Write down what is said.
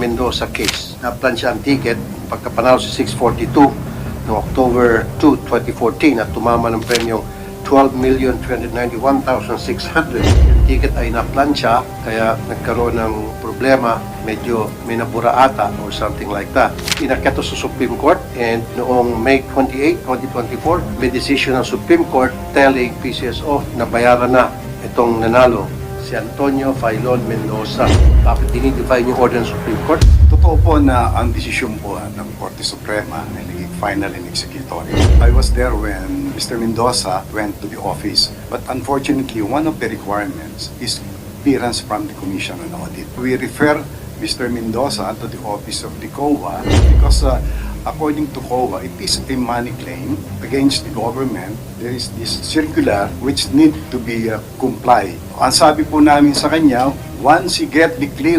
Mendoza case. Naplan siya ang ticket pagkapanalo sa 642 noong October 2, 2014 at tumama ng premyong 12,391,600. Yung ticket ay naplan siya kaya nagkaroon ng problema, medyo may nabura ata or something like that. Inakyat to sa Supreme Court and noong May 28, 2024, may decision ng Supreme Court telling PCSO na bayaran na itong nanalo si Antonio Failon Mendoza. Bakit dinidefine yung order ng Supreme Court? Totoo po na ang desisyon po ng Korte Suprema ay naging final and executory. I was there when Mr. Mendoza went to the office. But unfortunately, one of the requirements is clearance from the Commission on Audit. We refer Mr. Mendoza to the office of the COA because according to COA, it is a money claim against the government. There is this circular which need to be complied. Ang sabi po namin sa kanya, once he get the clearance,